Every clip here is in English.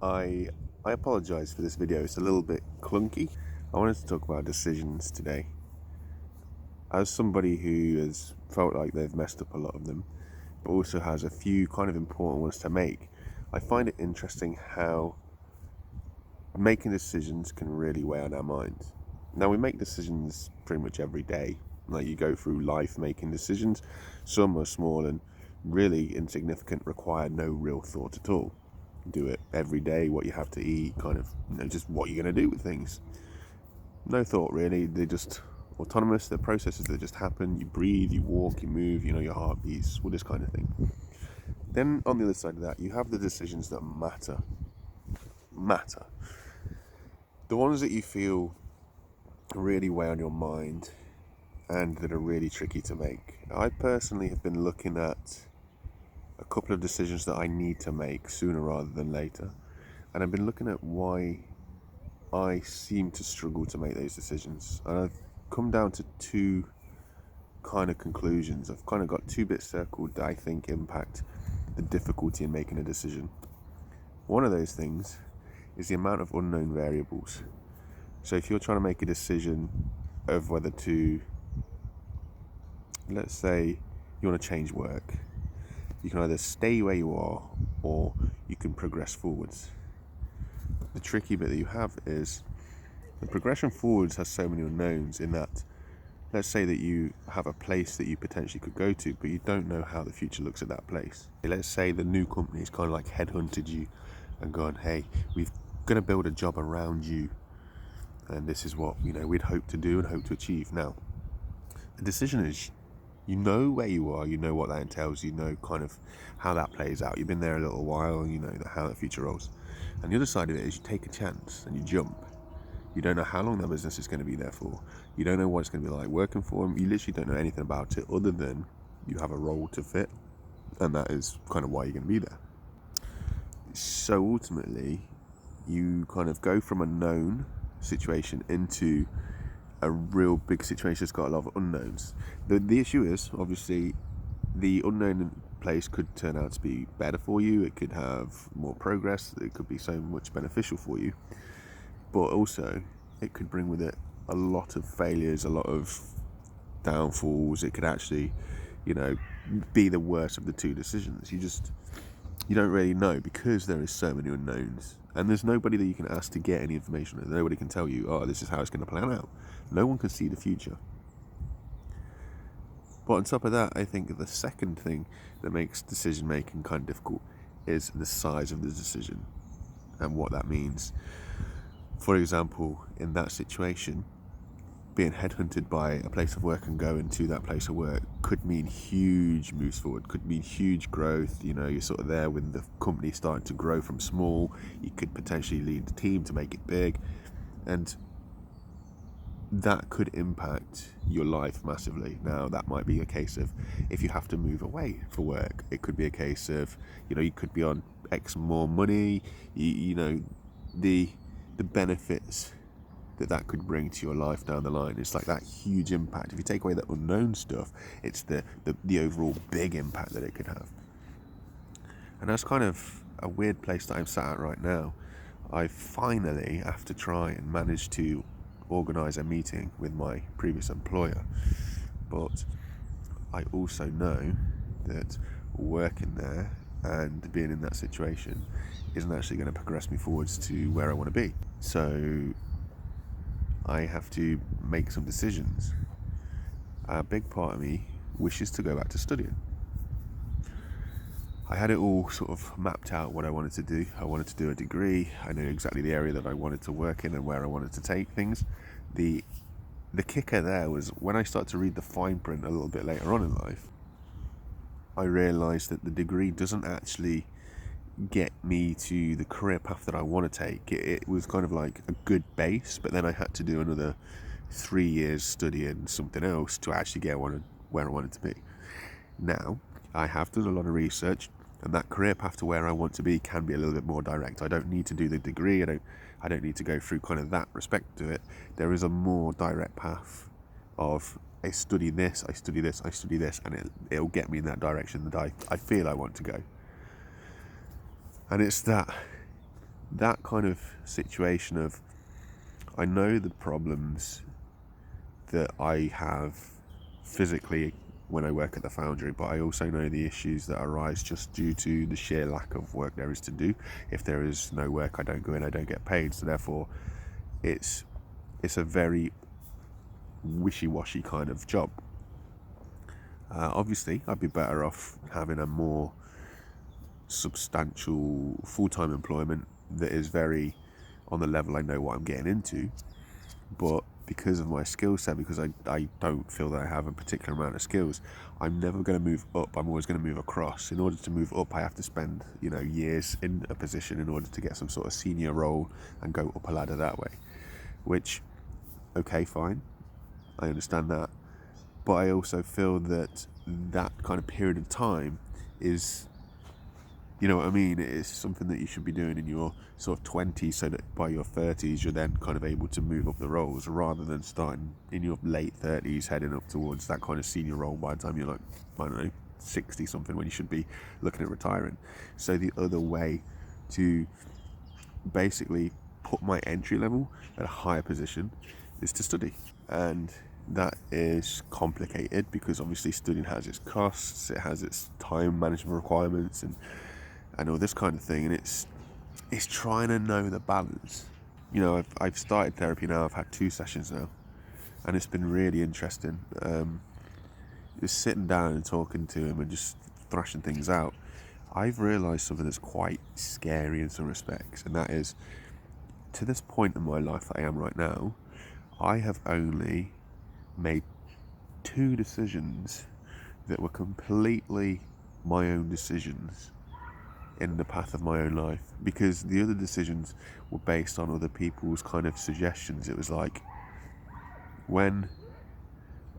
I I apologise for this video. It's a little bit clunky. I wanted to talk about decisions today. As somebody who has felt like they've messed up a lot of them, but also has a few kind of important ones to make, I find it interesting how making decisions can really weigh on our minds. Now, we make decisions pretty much every day. Like, you go through life making decisions. Some are small and really insignificant, require no real thought at all. Do it every day, what you have to eat, kind of, just what you're going to do with things. No thought really. They're just autonomous. They're processes that just happen. You breathe, you walk, you move, your heart beats, all this kind of thing. Then on the other side of that, you have the decisions that matter. The ones that you feel really weigh on your mind and that are really tricky to make. I personally have been looking at a couple of decisions that I need to make sooner rather than later, and I've been looking at why I seem to struggle to make those decisions, and I've come down to two kind of conclusions. I've kind of got two bits circled that I think impact the difficulty in making a decision. One of those things is the amount of unknown variables. So if you're trying to make a decision of whether to, let's say you want to change work, you can either stay where you are or you can progress forwards. The tricky bit that you have is the progression forwards has so many unknowns in that, let's say that you have a place that you potentially could go to, but you don't know how the future looks at that place. Let's say the new company's kind of like headhunted you and gone, hey, we're going to build a job around you, and this is what we'd hope to do and hope to achieve. Now, the decision is, you know where you are, you know what that entails, you know kind of how that plays out. You've been there a little while, you know how the future rolls. And the other side of it is you take a chance and you jump. You don't know how long that business is going to be there for. You don't know what it's going to be like working for them. You literally don't know anything about it other than you have a role to fit, and that is kind of why you're going to be there. So ultimately, you kind of go from a known situation into a real big situation that's got a lot of unknowns. The issue is, obviously, the unknown place could turn out to be better for you. It could have more progress. It could be so much beneficial for you. But also, it could bring with it a lot of failures, a lot of downfalls. It could actually, be the worst of the two decisions. You don't really know because there is so many unknowns. And there's nobody that you can ask to get any information. Nobody can tell you, oh, this is how it's going to plan out. No one can see the future. But on top of that, I think the second thing that makes decision making kind of difficult is the size of the decision and what that means. For example, in that situation, being headhunted by a place of work and going to that place of work could mean huge moves forward, could mean huge growth. You're sort of there with the company starting to grow from small. You could potentially lead the team to make it big, and that could impact your life massively. Now, that might be a case of if you have to move away for work. It could be a case of, you could be on X more money. The benefits that could bring to your life down the line. It's like that huge impact. If you take away the unknown stuff, it's the overall big impact that it could have. And that's kind of a weird place that I'm sat at right now. I finally have to try and manage to organise a meeting with my previous employer. But I also know that working there and being in that situation isn't actually going to progress me forwards to where I want to be. So I have to make some decisions. A big part of me wishes to go back to studying. I had it all sort of mapped out what I wanted to do. I wanted to do a degree. I knew exactly the area that I wanted to work in and where I wanted to take things. The kicker there was when I started to read the fine print a little bit later on in life, I realised that the degree doesn't actually get me to the career path that I want to take. It was kind of like a good base, but then I had to do another 3 years studying something else to actually get where I wanted to be. Now, I have done a lot of research, and that career path to where I want to be can be a little bit more direct. I don't need to do the degree. I don't need to go through kind of that respect to it. There is a more direct path of I study this, I study this, I study this, and it'll get me in that direction that I feel I want to go. And it's that that kind of situation of, I know the problems that I have physically when I work at the foundry, but I also know the issues that arise just due to the sheer lack of work there is to do. If there is no work, I don't go in, I don't get paid. So therefore, it's a very wishy-washy kind of job. Obviously, I'd be better off having a more substantial full-time employment that is very on the level I know what I'm getting into. But because of my skill set, because I don't feel that I have a particular amount of skills, I'm never going to move up. I'm always going to move across. In order to move up, I have to spend, years in a position in order to get some sort of senior role and go up a ladder that way. Which, okay, fine, I understand that. But I also feel that that kind of period of time is, you know what I mean? It's something that you should be doing in your sort of 20s, so that by your 30s you're then kind of able to move up the roles, rather than starting in your late 30s heading up towards that kind of senior role by the time you're like, I don't know, 60 something, when you should be looking at retiring. So the other way to basically put my entry level at a higher position is to study. And that is complicated because obviously studying has its costs, it has its time management requirements, and all this kind of thing, and it's trying to know the balance. I've started therapy now. I've had 2 sessions now, and it's been really interesting. Just sitting down and talking to him and just thrashing things out, I've realised something that's quite scary in some respects, and that is, to this point in my life that I am right now, I have only made 2 decisions that were completely my own decisions in the path of my own life, because the other decisions were based on other people's kind of suggestions. It was like, when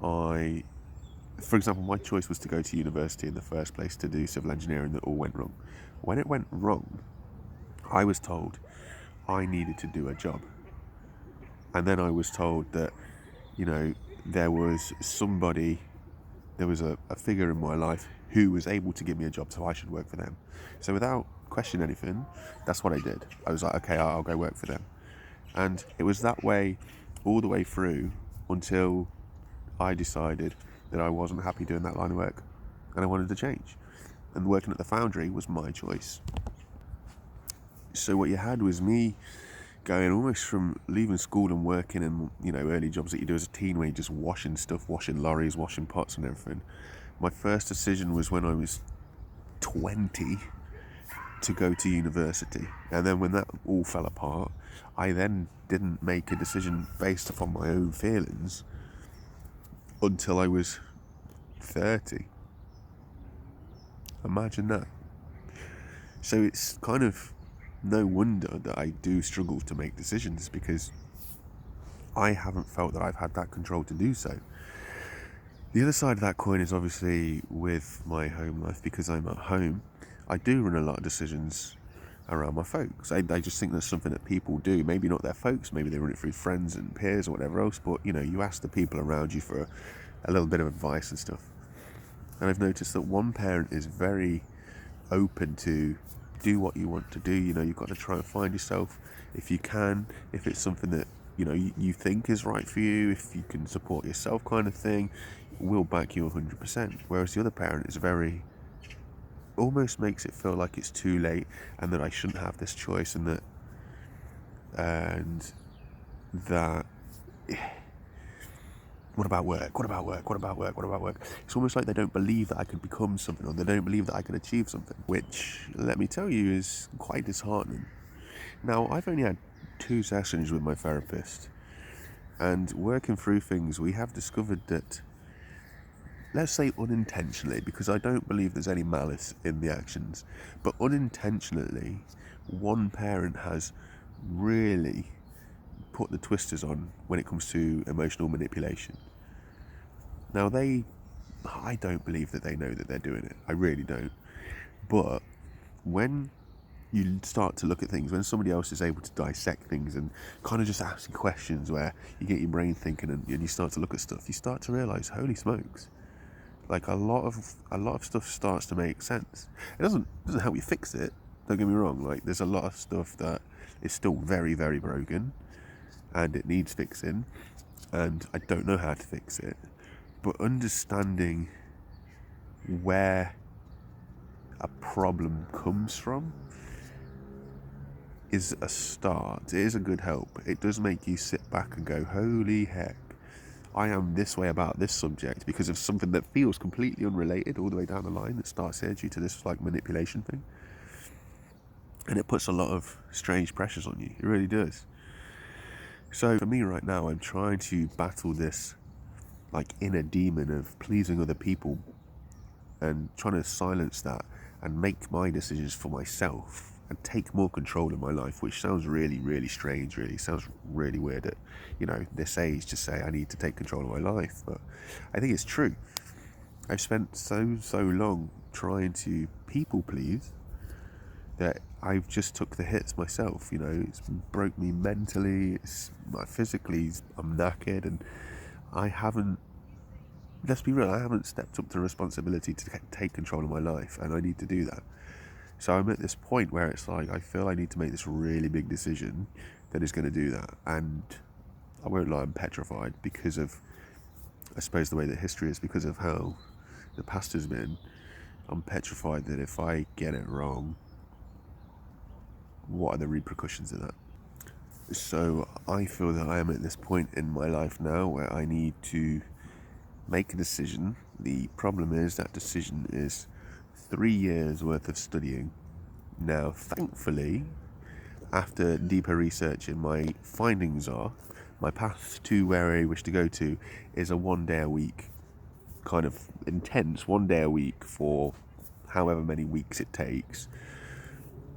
for example, my choice was to go to university in the first place to do civil engineering. That all went wrong. When it went wrong, I was told I needed to do a job, and then I was told that there was a figure in my life who was able to give me a job, so I should work for them. So without questioning anything, that's what I did. I was like, okay, I'll go work for them. And it was that way all the way through until I decided that I wasn't happy doing that line of work and I wanted to change. And working at the foundry was my choice. So what you had was me going almost from leaving school and working in early jobs that you do as a teen, where you're just washing stuff, washing lorries, washing pots and everything. My first decision was when I was 20 to go to university, and then when that all fell apart, I then didn't make a decision based upon my own feelings until I was 30. Imagine that. So it's kind of no wonder that I do struggle to make decisions, because I haven't felt that I've had that control to do so. The other side of that coin is obviously with my home life. Because I'm at home, I do run a lot of decisions around my folks. I just think that's something that people do. Maybe not their folks, maybe they run it through friends and peers or whatever else, but you ask the people around you for a little bit of advice and stuff. And I've noticed that one parent is very open to do what you want to do. You've got to try and find yourself if you can, if it's something that you think is right for you, if you can support yourself, kind of thing, will back you 100%. Whereas the other parent is very, almost makes it feel like it's too late and that I shouldn't have this choice, and that what about work? What about work? What about work? What about work? It's almost like they don't believe that I could become something, or they don't believe that I could achieve something, which, let me tell you, is quite disheartening. Now, I've only had 2 sessions with my therapist, and working through things, we have discovered that, let's say unintentionally, because I don't believe there's any malice in the actions, but unintentionally, one parent has really put the twisters on when it comes to emotional manipulation. Now, I don't believe that they know that they're doing it. I really don't. But when you start to look at things, when somebody else is able to dissect things and kind of just asking questions where you get your brain thinking, and you start to look at stuff, you start to realise, holy smokes, like a lot of stuff starts to make sense. It doesn't help you fix it. Don't get me wrong, like there's a lot of stuff that is still very, very broken and it needs fixing, and I don't know how to fix it. But understanding where a problem comes from is a start. It is a good help. It does make you sit back and go, holy heck, I am this way about this subject because of something that feels completely unrelated all the way down the line that starts here due to this like manipulation thing. And it puts a lot of strange pressures on you. It really does. So for me right now, I'm trying to battle this like inner demon of pleasing other people and trying to silence that and make my decisions for myself and take more control in my life, which sounds really, really strange, really. Sounds really weird at, this age to say I need to take control of my life. But I think it's true. I've spent so long trying to people please that I've just took the hits myself. It's broke me mentally, physically, I'm knackered, and I haven't, let's be real, I haven't stepped up to responsibility to take control of my life, and I need to do that. So I'm at this point where it's like, I feel I need to make this really big decision that is going to do that. And I won't lie, I'm petrified because of, I suppose, the way that history is, because of how the past has been. I'm petrified that if I get it wrong, what are the repercussions of that? So I feel that I am at this point in my life now where I need to make a decision. The problem is that decision is 3 years worth of studying. Now, thankfully, after deeper research in my findings are, my path to where I wish to go to is a 1 day a week, kind of intense 1 day a week for however many weeks it takes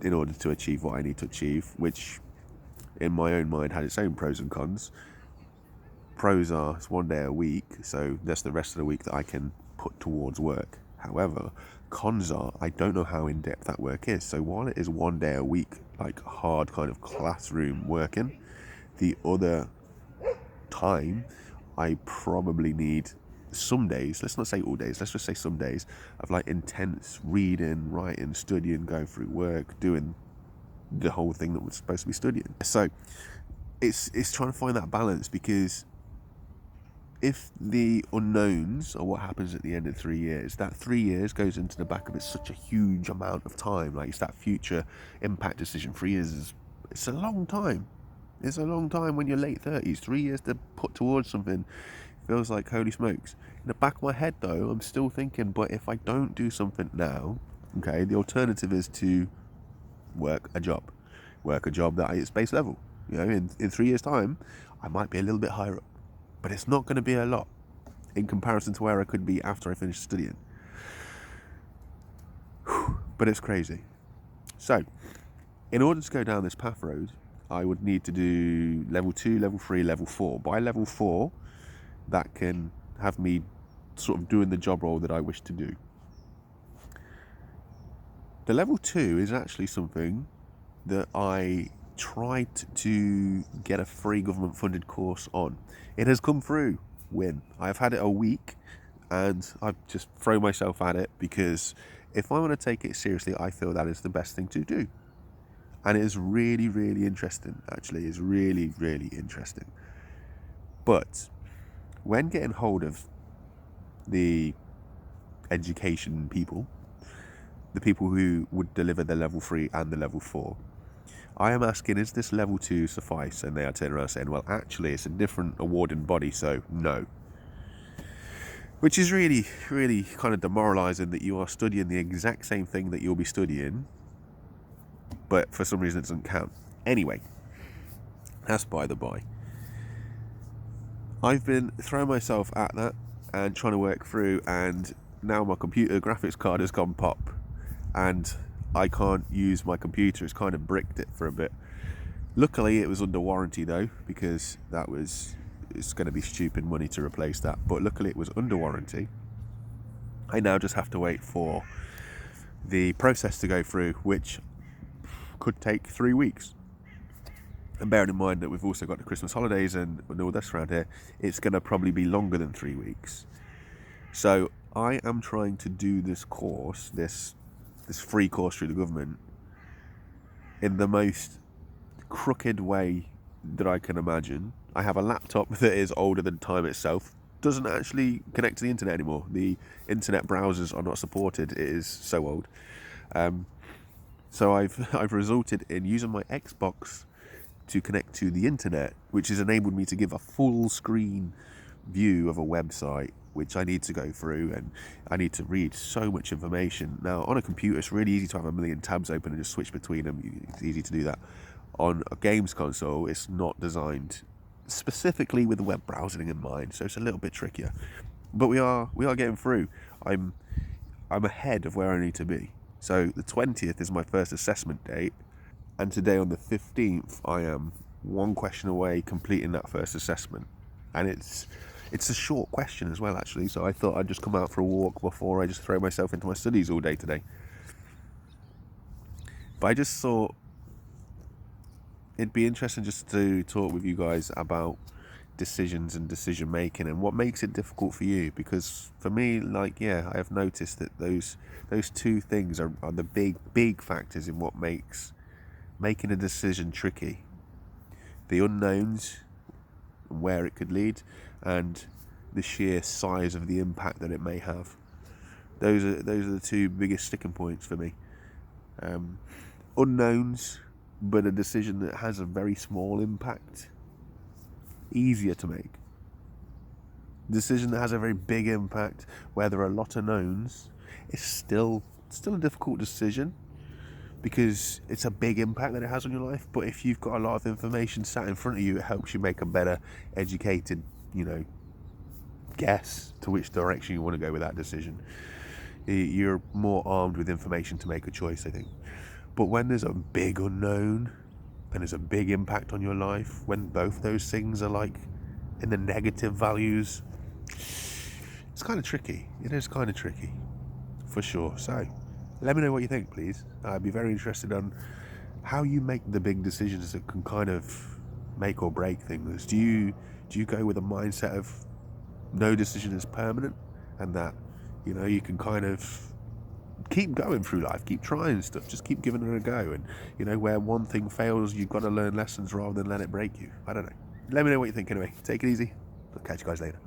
in order to achieve what I need to achieve, which in my own mind had its own pros and cons. Pros are it's 1 day a week, so that's the rest of the week that I can put towards work. However, cons are I don't know how in-depth that work is. So while it is 1 day a week, like hard kind of classroom working, the other time I probably need some days, let's not say all days, let's just say some days of like intense reading, writing, studying, going through work, doing the whole thing that we're supposed to be studying. So it's trying to find that balance, because if the unknowns are what happens at the end of 3 years, that 3 years goes into the back of it such a huge amount of time. Like, it's that future impact decision. 3 years it's a long time. It's a long time when you're late 30s. 3 years to put towards something feels like holy smokes. In the back of my head though, I'm still thinking, but if I don't do something now, okay, the alternative is to work a job that is base level. In 3 years time I might be a little bit higher up, but it's not going to be a lot in comparison to where I could be after I finished studying. But it's crazy. So in order to go down this path road, I would need to do level 2, level 3, level 4. By level 4, that can have me sort of doing the job role that I wish to do. The level 2 is actually something that I tried to get a free government funded course on. It has come through. Win. I've had it a week and I've just thrown myself at it, because if I want to take it seriously, I feel that is the best thing to do. And it is really, really interesting. Actually, it's really, really interesting. But when getting hold of the education people, the people who would deliver the level 3 and the level 4, I am asking, is this level 2 suffice? And they are turning around saying, well, actually, it's a different awarding body, so no. Which is really, really kind of demoralising, that you are studying the exact same thing that you'll be studying, but for some reason it doesn't count. Anyway, that's by the by. I've been throwing myself at that and trying to work through, and now my computer graphics card has gone pop and I can't use my computer. It's kind of bricked it for a bit. Luckily it was under warranty though, because it's going to be stupid money to replace that, but luckily it was under warranty. I now just have to wait for the process to go through, which could take 3 weeks. And bearing in mind that we've also got the Christmas holidays and all this around here, it's going to probably be longer than 3 weeks. So I am trying to do this course, this free course through the government, in the most crooked way that I can imagine. I have a laptop that is older than time itself, doesn't actually connect to the internet anymore. The internet browsers are not supported. It is so old. So I've resulted in using my Xbox to connect to the internet, which has enabled me to give a full screen view of a website, which I need to go through, and I need to read so much information. Now, on a computer, it's really easy to have a million tabs open and just switch between them. It's easy to do that. On a games console, it's not designed specifically with web browsing in mind, so it's a little bit trickier. But we are getting through. I'm ahead of where I need to be. So the 20th is my first assessment date, and today on the 15th, I am one question away completing that first assessment. And it's a short question as well, actually, so I thought I'd just come out for a walk before I just throw myself into my studies all day today. But I just thought it'd be interesting just to talk with you guys about decisions and decision making and what makes it difficult for you, because for me, I have noticed that those two things are the big factors in what makes making a decision tricky. The unknowns and where it could lead, and the sheer size of the impact that it may have. Those are the two biggest sticking points for me. Unknowns, but a decision that has a very small impact, easier to make. Decision that has a very big impact, where there are a lot of knowns, it's still a difficult decision, because it's a big impact that it has on your life. But if you've got a lot of information sat in front of you, it helps you make a better educated, guess to which direction you want to go with that decision. You're more armed with information to make a choice, I think. But when there's a big unknown and there's a big impact on your life, when both those things are in the negative values, it's kind of tricky. It is kind of tricky, for sure. So let me know what you think, please. I'd be very interested on how you make the big decisions that can kind of make or break things. Do you go with a mindset of no decision is permanent, and that you can kind of keep going through life, keep trying stuff, just keep giving it a go, and where one thing fails, you've got to learn lessons rather than let it break you? I don't know. Let me know what you think anyway. Take it easy. I'll catch you guys later.